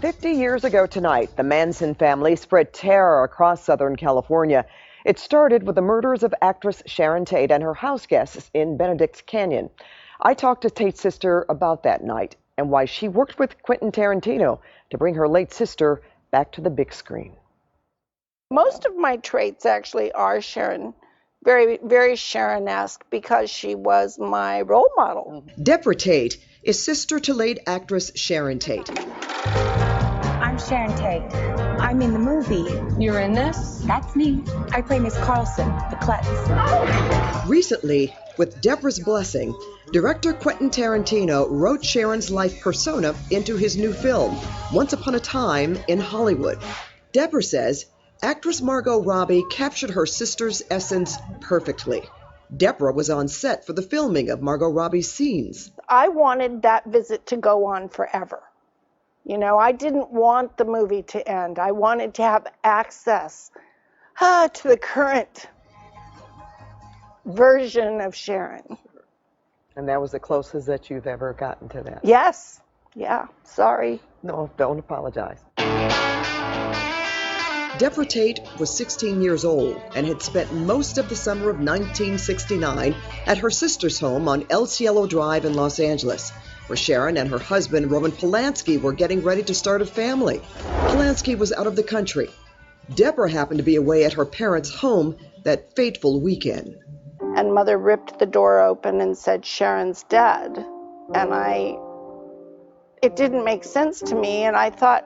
50 years ago tonight, the Manson family spread terror across Southern California. It started with the murders of actress Sharon Tate and her house guests in Benedict's Canyon. I talked to Tate's sister about that night and why she worked with Quentin Tarantino to bring her late sister back to the big screen. Most of my traits actually are Sharon, very, very Sharon-esque, because she was my role model. Debra Tate is sister to late actress Sharon Tate. I'm Sharon Tate. I'm in the movie. You're in this? That's me. I play Miss Carlson, the klutz. Recently, with Debra's blessing, director Quentin Tarantino wrote Sharon's life persona into his new film, Once Upon a Time in Hollywood. Debra says actress Margot Robbie captured her sister's essence perfectly. Debra was on set for the filming of Margot Robbie's scenes. I wanted that visit to go on forever. You know, I didn't want the movie to end. I wanted to have access to the current version of Sharon. And that was the closest that you've ever gotten to that? Yes. Yeah. Sorry. No, don't apologize. Debra Tate was 16 years old and had spent most of the summer of 1969 at her sister's home on El Cielo Drive in Los Angeles, where Sharon and her husband, Roman Polanski, were getting ready to start a family. Polanski was out of the country. Debra happened to be away at her parents' home that fateful weekend. And Mother ripped the door open and said, "Sharon's dead." And it didn't make sense to me, and I thought,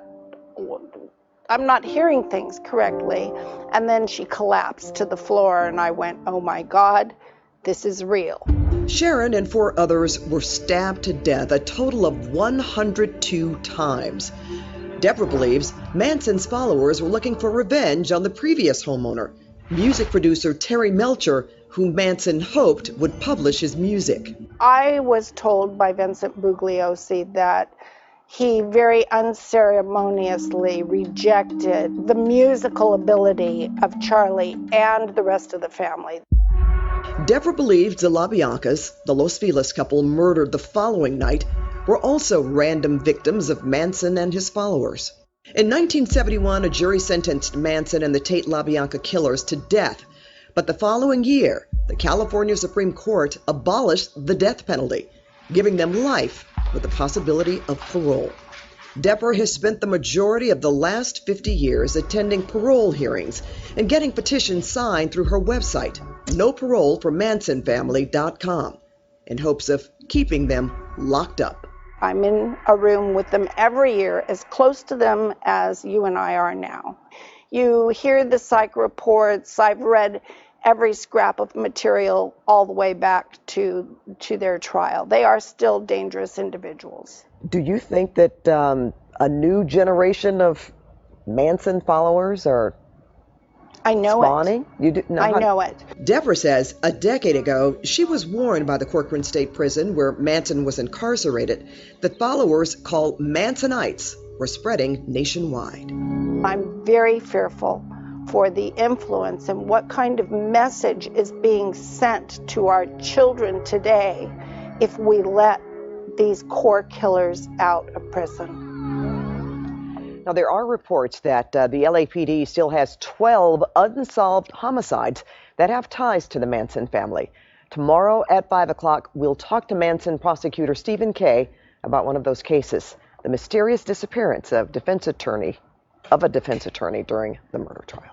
I'm not hearing things correctly. And then she collapsed to the floor, and I went, oh my God, this is real. Sharon and 4 others were stabbed to death a total of 102 times. Debra believes Manson's followers were looking for revenge on the previous homeowner, music producer Terry Melcher, who Manson hoped would publish his music. I was told by Vincent Bugliosi that he very unceremoniously rejected the musical ability of Charlie and the rest of the family. Debra believes the LaBiancas, the Los Feliz couple murdered the following night, were also random victims of Manson and his followers. In 1971, a jury sentenced Manson and the Tate LaBianca killers to death. But the following year, the California Supreme Court abolished the death penalty, giving them life with the possibility of parole. Debra has spent the majority of the last 50 years attending parole hearings and getting petitions signed through her website, noparoleformansonfamily.com, in hopes of keeping them locked up. I'm in a room with them every year, as close to them as you and I are now. You hear the psych reports. I've read every scrap of material all the way back to their trial. They are still dangerous individuals. Do you think that a new generation of Manson followers are spawning? You do? I know it. Debra says a decade ago, she was warned by the Corcoran State Prison, where Manson was incarcerated, that followers called Mansonites were spreading nationwide. I'm very fearful for the influence and what kind of message is being sent to our children today if we let these core killers out of prison. Now, there are reports that the LAPD still has 12 unsolved homicides that have ties to the Manson family. Tomorrow at 5 o'clock, we'll talk to Manson prosecutor Stephen Kay about one of those cases, the mysterious disappearance of a defense attorney during the murder trial.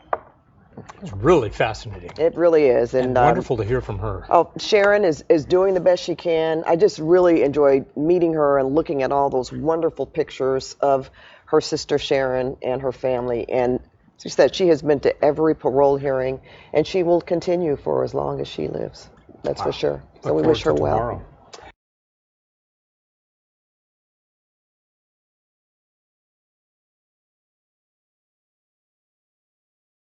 It's really fascinating. It really is. And wonderful to hear from her. Oh, Sharon is doing the best she can. I just really enjoyed meeting her and looking at all those wonderful pictures of her sister Sharon and her family. And she said she has been to every parole hearing, and she will continue for as long as she lives. That's for sure. So we wish her well.